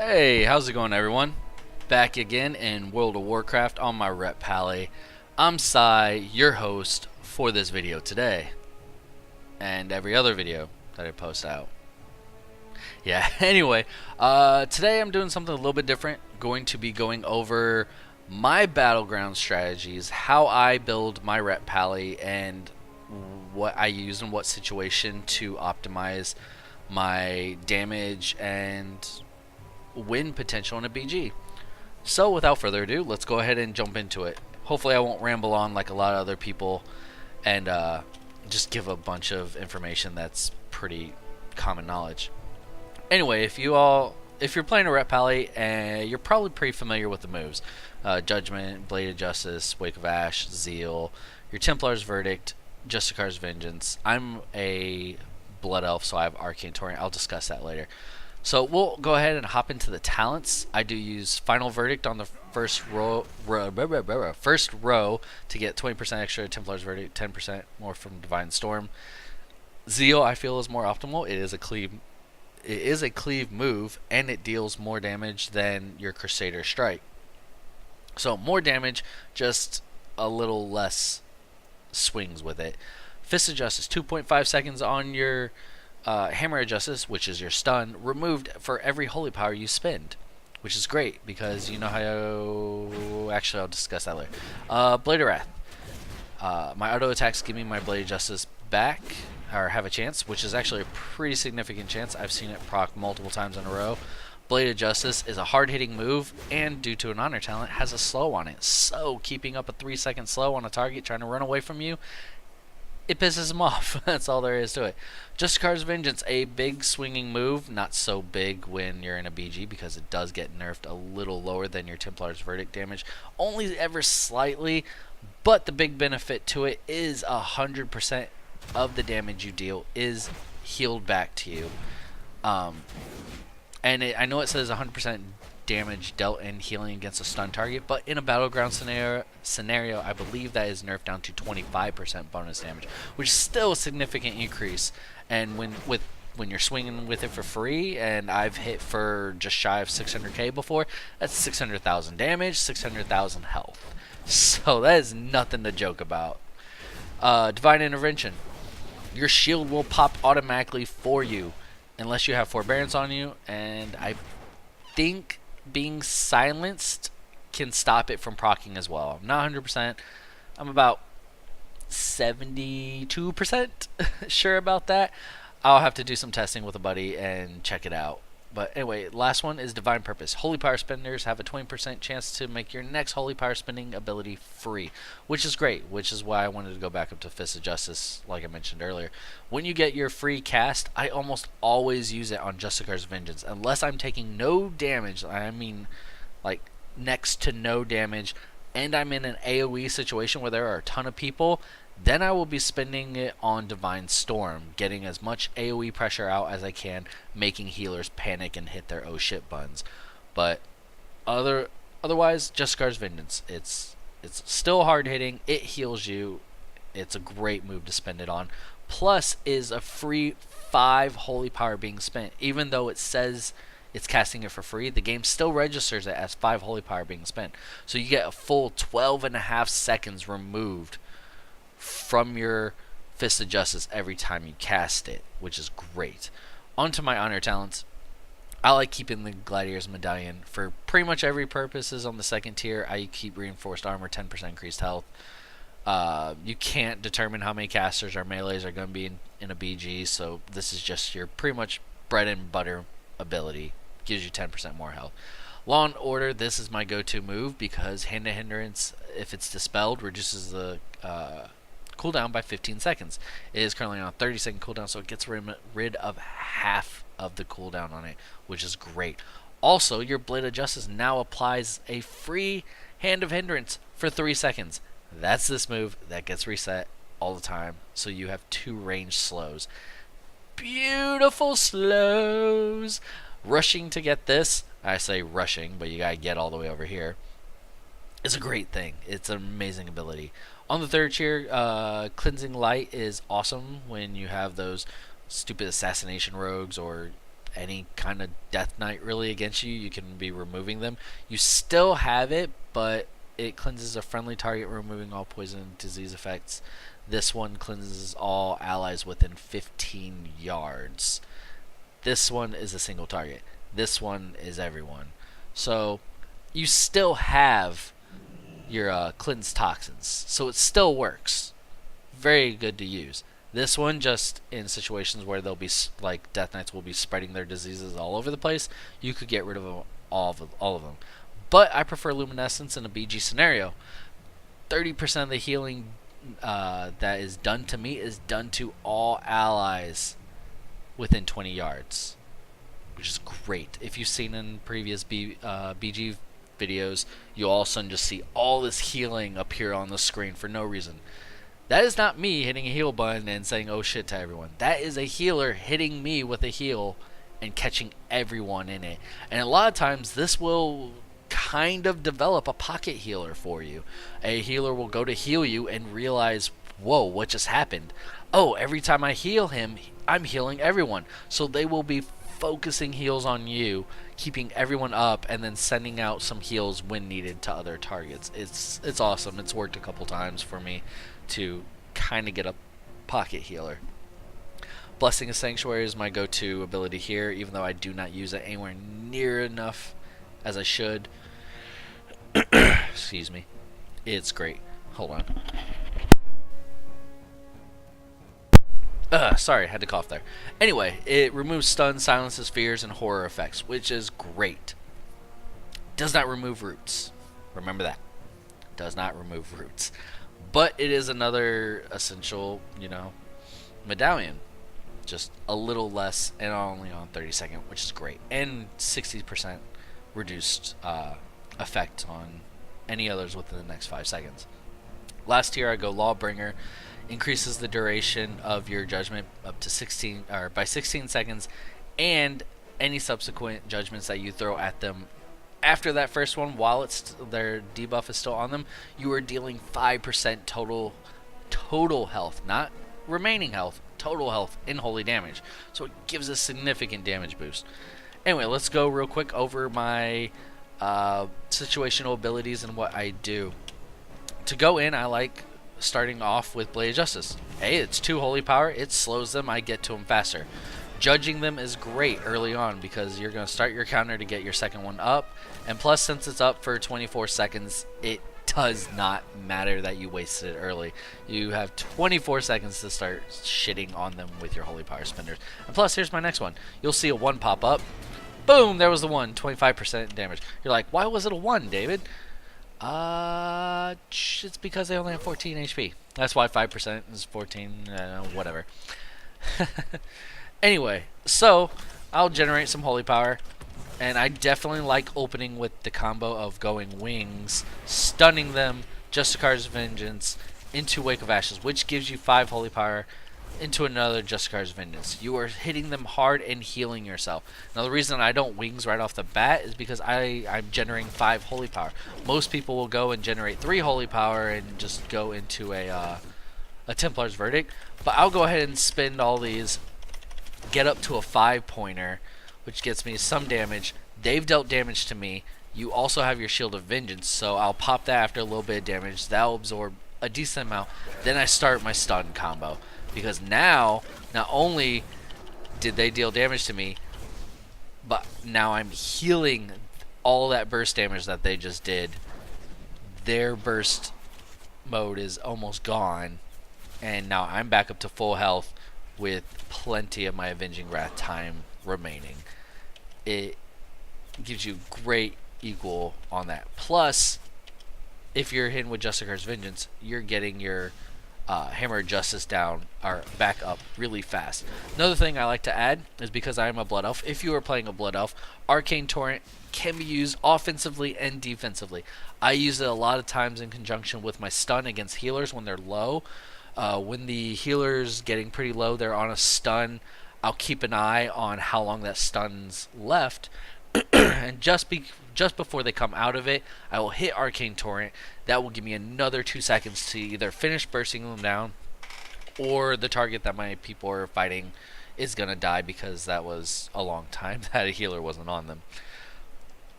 Hey, how's it going, everyone? Back again in World of Warcraft on my Ret Pally. I'm Sai, your host for this video today, and every other video that I post out. Yeah, anyway, today I'm doing something a little bit different. Going to be going over my battleground strategies, how I build my Ret Pally, and what I use in what situation to optimize my damage and win potential in a BG. So without further ado, let's go ahead and jump into it. Hopefully I won't ramble on like a lot of other people and just give a bunch of information that's pretty common knowledge. Anyway, if you're playing a Ret Pally, you're probably pretty familiar with the moves. Judgment, Blade of Justice, Wake of Ash, Zeal, your Templar's Verdict, Justicar's Vengeance. I'm a Blood Elf, so I have Arcane Torrent. I'll discuss that later. So we'll go ahead and hop into the talents. I do use Final Verdict on the first row to get 20% extra. Templar's Verdict, 10% more from Divine Storm. Zeal I feel is more optimal. It is a cleave move, and it deals more damage than your Crusader Strike. So more damage, just a little less swings with it. Fist of Justice, 2.5 seconds on your Hammer of Justice, which is your stun, removed for every holy power you spend, which is great because you know how. Actually, I'll discuss that later. Blade of Wrath. My auto attacks give me my Blade of Justice back, or have a chance, which is actually a pretty significant chance. I've seen it proc multiple times in a row. Blade of Justice is a hard-hitting move, and due to an honor talent, has a slow on it. So keeping up a 3-second slow on a target trying to run away from you, it pisses him off. That's all there is to it. Justicar's Vengeance, a big swinging move. Not so big when you're in a BG because it does get nerfed a little lower than your Templar's Verdict damage. Only ever slightly, but the big benefit to it is 100% of the damage you deal is healed back to you. And I know it says 100% damage dealt in healing against a stun target, but in a battleground scenario, I believe that is nerfed down to 25% bonus damage, which is still a significant increase. And when you're swinging with it for free, and I've hit for just shy of 600k before, that's 600,000 damage, 600,000 health. So that is nothing to joke about. Divine Intervention. Your shield will pop automatically for you unless you have Forbearance on you, and I think being silenced can stop it from proccing as well. I'm not 100%. I'm about 72% sure about that. I'll have to do some testing with a buddy and check it out. But anyway, last one is Divine Purpose. Holy Power spenders have a 20% chance to make your next Holy Power spending ability free, which is great, which is why I wanted to go back up to Fist of Justice, like I mentioned earlier. When you get your free cast, I almost always use it on Justicar's Vengeance, unless I'm taking no damage, I mean, like, next to no damage, and I'm in an AoE situation where there are a ton of people. Then I will be spending it on Divine Storm, getting as much AoE pressure out as I can, making healers panic and hit their oh shit buttons. But otherwise, Justicar's Vengeance. It's still hard hitting. It heals you. It's a great move to spend it on. Plus, is a free 5 holy power being spent, even though it says it's casting it for free. The game still registers it as 5 holy power being spent, so you get a full 12.5 seconds removed from your Fist of Justice every time you cast it, which is great. Onto my honor talents. I like keeping the Gladiator's Medallion for pretty much every purposes on the second tier. I keep Reinforced Armor, 10% increased health. You can't determine how many casters or melees are going to be in a BG, so this is just your pretty much bread and butter ability. Gives you 10% more health. Law and Order, this is my go-to move because Hand to Hindrance, if it's dispelled, reduces the cooldown by 15 seconds. It is currently on a 30-second cooldown, so it gets rid of half of the cooldown on it, which is great. Also, your Blade of Justice now applies a free Hand of Hindrance for 3 seconds. That's this move that gets reset all the time, so you have 2 ranged slows. Beautiful slows! Rushing to get this, I say rushing, but you gotta get all the way over here, is a great thing. It's an amazing ability. On the third tier, Cleansing Light is awesome when you have those stupid assassination rogues or any kind of Death Knight really against you, you can be removing them. You still have it, but it cleanses a friendly target, removing all poison and disease effects. This one cleanses all allies within 15 yards. This one is a single target. This one is everyone. So you still have your cleanse toxins, so it still works. Very good to use. This one, just in situations where they'll be like Death Knights will be spreading their diseases all over the place, you could get rid of them, all of them. But I prefer Luminescence in a BG scenario. 30% of the healing that is done to me is done to all allies within 20 yards, which is great. If you've seen in previous BG videos, you all of a sudden just see all this healing appear on the screen for no reason. That is not me hitting a heal button and saying oh shit to everyone. That is a healer hitting me with a heal and catching everyone in it. And a lot of times this will kind of develop a pocket healer for you. A healer will go to heal you and realize, whoa, what just happened? Oh, every time I heal him, I'm healing everyone. So they will be focusing heals on you, keeping everyone up, and then sending out some heals when needed to other targets. It's awesome. It's worked a couple times for me to kind of get a pocket healer. Blessing of Sanctuary is my go-to ability here, even though I do not use it anywhere near enough as I should. Excuse me. It's great. Hold on. Sorry, I had to cough there. Anyway, it removes stun, silences fears, and horror effects, which is great. Does not remove roots. Remember that. Does not remove roots. But it is another essential, medallion. Just a little less and only on 30-second, which is great. And 60% reduced effect on any others within the next 5 seconds. Last tier I go Lawbringer. Increases the duration of your judgment up to 16 or by 16 seconds, and any subsequent judgments that you throw at them after that first one, while their debuff is still on them, you are dealing 5% total health, not remaining health, total health in holy damage. So it gives a significant damage boost. Anyway, let's go real quick over my situational abilities and what I do. To go in, I like starting off with Blade of Justice. Hey, it's 2 holy power, it slows them, I get to them faster. Judging them is great early on because you're going to start your counter to get your second one up, and plus since it's up for 24 seconds, it does not matter that you wasted it early. You have 24 seconds to start shitting on them with your holy power spenders. And plus, here's my next one. You'll see a 1 pop up. Boom, there was the 1, 25% damage. You're like, why was it a 1, David? It's because they only have 14 HP. That's why 5% is 14, whatever. Anyway, so I'll generate some holy power, and I definitely like opening with the combo of going wings, stunning them, Justicar's Vengeance, into Wake of Ashes, which gives you 5 holy power, into another Justicar's Vengeance. You are hitting them hard and healing yourself. Now the reason I don't wings right off the bat is because I'm generating 5 holy power. Most people will go and generate 3 holy power and just go into a Templar's Verdict, but I'll go ahead and spend all these, get up to a 5-pointer, which gets me some damage. They've dealt damage to me. You also have your Shield of Vengeance, so I'll pop that after a little bit of damage. That'll absorb a decent amount. Then I start my stun combo, because now not only did they deal damage to me, but now I'm healing all that burst damage that they just did. Their burst mode is almost gone, and now I'm back up to full health with plenty of my Avenging Wrath time remaining. It gives you great equal on that. Plus, if you're hitting with Justicar's Vengeance, you're getting your Hammer of Justice down or back up really fast. Another thing I like to add is, because I am a Blood Elf, if you are playing a Blood Elf, Arcane Torrent can be used offensively and defensively. I use it a lot of times in conjunction with my stun against healers when they're low. When the healer's getting pretty low, they're on a stun, I'll keep an eye on how long that stun's left, and just before they come out of it, I will hit Arcane Torrent. That will give me another 2 seconds to either finish bursting them down, or the target that my people are fighting is gonna die because that was a long time that a healer wasn't on them.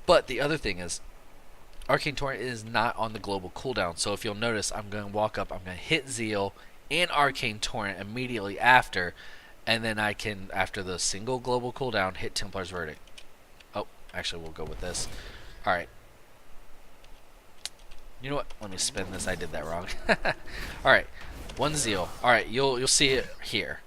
But the other thing is, Arcane Torrent is not on the global cooldown. So if you'll notice, I'm going to walk up, I'm going to hit Zeal and Arcane Torrent immediately after, and then I can, after the single global cooldown, hit Templar's Verdict. Oh, actually, we'll go with this. Alright. You know what? Let me spin this. I did that wrong. Alright. One Zeal. Alright, you'll see it here.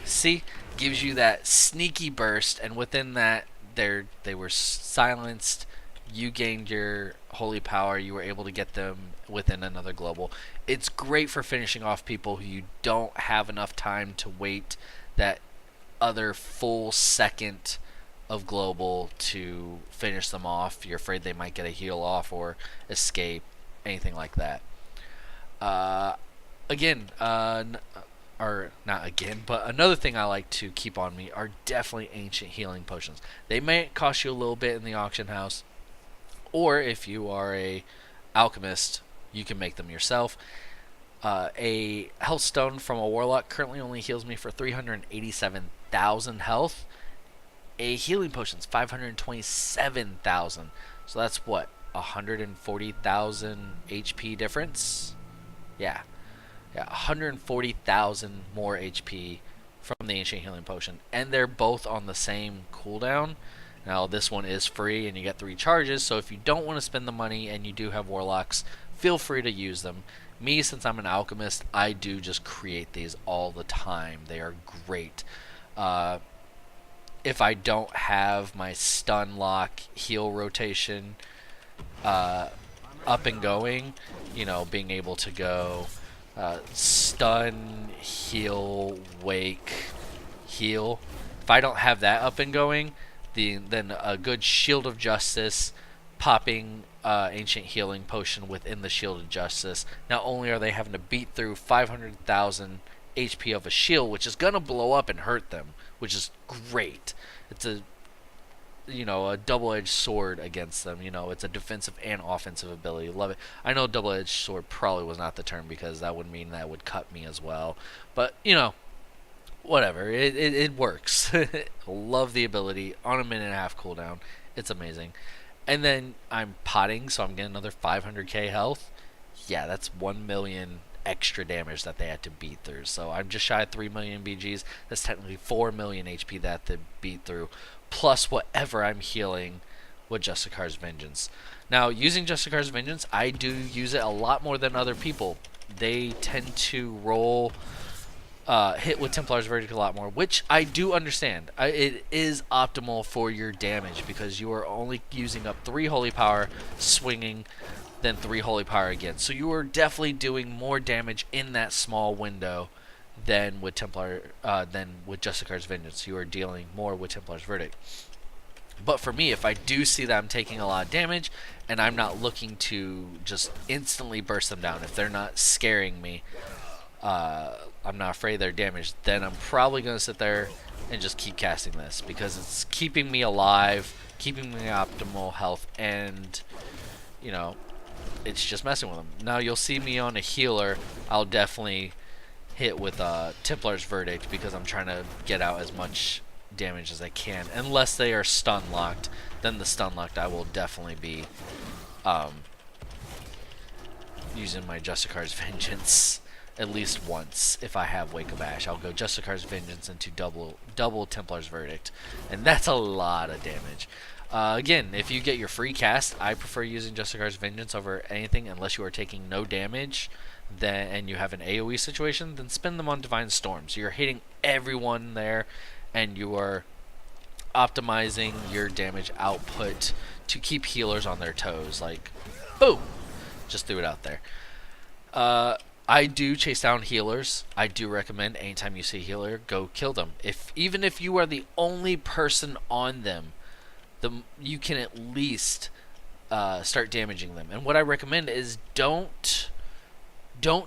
See? Gives you that sneaky burst, and within that, they were silenced. You gained your holy power. You were able to get them within another global. It's great for finishing off people who you don't have enough time to wait that other full second of global to finish them off. You're afraid they might get a heal off or escape, anything like that. Again, or not again, but another thing I like to keep on me are definitely ancient healing potions. They may cost you a little bit in the auction house, or if you are a alchemist, you can make them yourself. A health stone from a warlock currently only heals me for 387,000 health. A healing potion's 527,000. So that's what, 140,000 HP difference? Yeah. Yeah, 140,000 more HP from the Ancient Healing Potion. And they're both on the same cooldown. Now, this one is free and you get 3 charges, so if you don't want to spend the money and you do have Warlocks, feel free to use them. Me, since I'm an alchemist, I do just create these all the time. They are great. If I don't have my stun lock heal rotation up and going, you know, being able to go stun, heal, wake, heal. If I don't have that up and going, then a good Shield of Justice, popping Ancient Healing Potion within the Shield of Justice. Not only are they having to beat through 500,000 HP of a shield, which is gonna blow up and hurt them, which is great. It's a double-edged sword against them. You know, it's a defensive and offensive ability. Love it. I know double-edged sword probably was not the term because that would mean that would cut me as well. But, you know, whatever. It works. Love the ability. On a 1.5-minute cooldown. It's amazing. And then I'm potting, so I'm getting another 500k health. Yeah, that's 1 million extra damage that they had to beat through. So I'm just shy of 3 million BGs. That's technically 4 million HP that they beat through, plus whatever I'm healing with Justicar's Vengeance. Now, using Justicar's Vengeance, I do use it a lot more than other people. They tend to roll hit with Templar's Verdict a lot more, which I do understand. It is optimal for your damage because you are only using up 3 holy power, swinging, then 3 holy power again. So you are definitely doing more damage in that small window than with Justicar's Vengeance. You are dealing more with Templar's Verdict. But for me, if I do see that I'm taking a lot of damage and I'm not looking to just instantly burst them down, if they're not scaring me, I'm not afraid they're damaged, then I'm probably going to sit there and just keep casting this because it's keeping me alive, keeping me optimal health, and, you know, it's just messing with them. Now, you'll see me on a healer. I'll definitely hit with Templar's Verdict because I'm trying to get out as much damage as I can. Unless they are stun locked, then the stun locked I will definitely be using my Justicar's Vengeance at least once. If I have Wake of Ash, I'll go Justicar's Vengeance into double Templar's Verdict, and that's a lot of damage. Again, if you get your free cast, I prefer using Justicar's Vengeance over anything unless you are taking no damage and you have an AoE situation, then spend them on Divine Storm. So you're hitting everyone there and you are optimizing your damage output to keep healers on their toes. Like, boom! Just threw it out there. I do chase down healers. I do recommend anytime you see a healer, go kill them. Even if you are the only person on them, you can at least start damaging them. And what I recommend is don't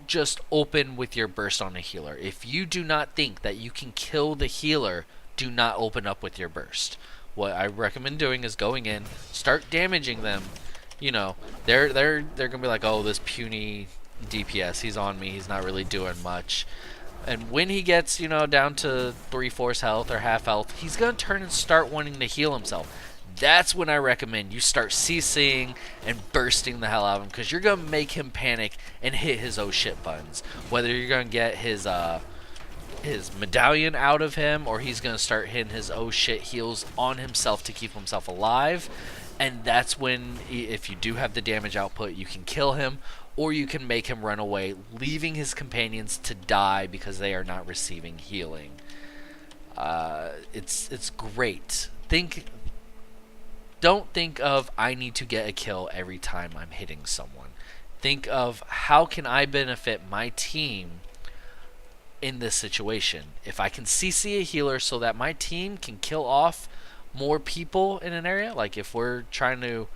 just open with your burst on a healer. If you do not think that you can kill the healer, do not open up with your burst. What I recommend doing is going in, start damaging them. You know, they're gonna be like, oh, this puny DPS, he's on me, he's not really doing much. And when he gets, down to 3/4 health or half health, he's going to turn and start wanting to heal himself. That's when I recommend you start CCing and bursting the hell out of him, because you're going to make him panic and hit his oh shit buttons. Whether you're going to get his medallion out of him, or he's going to start hitting his oh shit heals on himself to keep himself alive. And that's when, if you do have the damage output, you can kill him, or you can make him run away, leaving his companions to die because they are not receiving healing. It's great. Don't think of, I need to get a kill every time I'm hitting someone. Think of, how can I benefit my team in this situation? If I can CC a healer so that my team can kill off more people in an area, like if we're trying to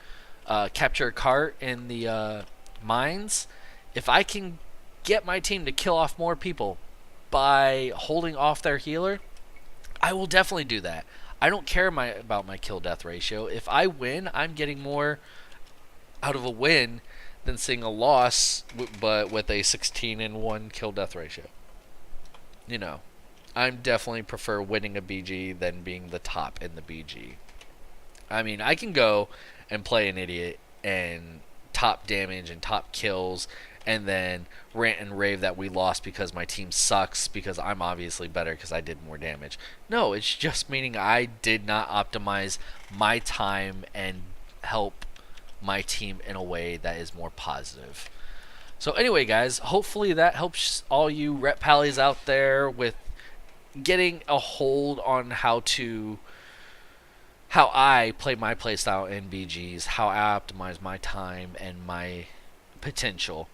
capture a cart in the mines, if I can get my team to kill off more people by holding off their healer, I will definitely do that. I don't care about my kill death ratio. If I win, I'm getting more out of a win than seeing a loss, but with a 16-1 kill death ratio. I definitely prefer winning a BG than being the top in the BG. I mean, I can go and play an idiot and top damage and top kills, and then rant and rave that we lost because my team sucks because I'm obviously better because I did more damage. No, it's just meaning I did not optimize my time and help my team in a way that is more positive. So anyway, guys, hopefully that helps all you Ret Pallies out there with getting a hold on how I play my playstyle in BGs, how I optimize my time and my potential.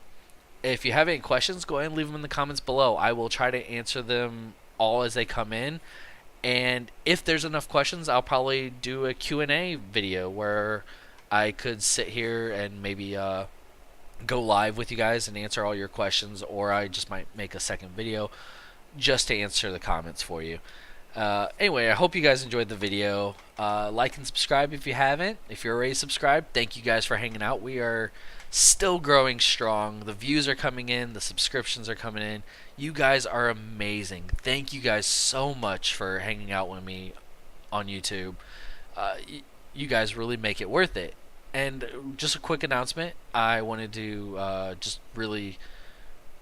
If you have any questions, go ahead and leave them in the comments below. I will try to answer them all as they come in. And if there's enough questions, I'll probably do a Q&A video where I could sit here and maybe go live with you guys and answer all your questions, or I just might make a second video just to answer the comments for you. Anyway, I hope you guys enjoyed the video. Like and subscribe if you haven't. If you're already subscribed, thank you guys for hanging out. We are still growing strong. The views are coming in. The subscriptions are coming in. You guys are amazing. Thank you guys so much for hanging out with me on YouTube. You guys really make it worth it. And just a quick announcement. I wanted to just really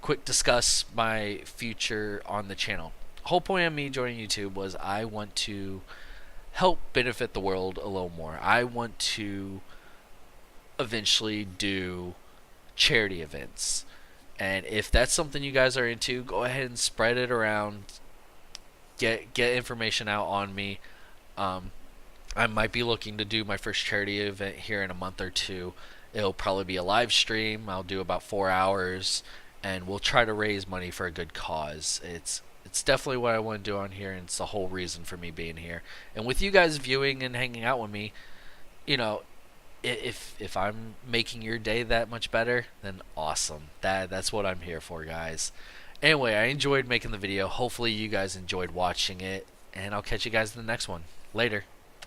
quick discuss my future on the channel. The whole point of me joining YouTube was I want to help benefit the world a little more. I want to eventually do charity events, and if that's something you guys are into, go ahead and spread it around. Get information out on me. I might be looking to do my first charity event here in a month or two. It'll probably be a live stream. I'll do about 4 hours, and we'll try to raise money for a good cause. It's definitely what I want to do on here, and it's the whole reason for me being here. And with you guys viewing and hanging out with me, if I'm making your day that much better, then awesome. That's what I'm here for, guys. Anyway, I enjoyed making the video. Hopefully you guys enjoyed watching it, and I'll catch you guys in the next one. Later.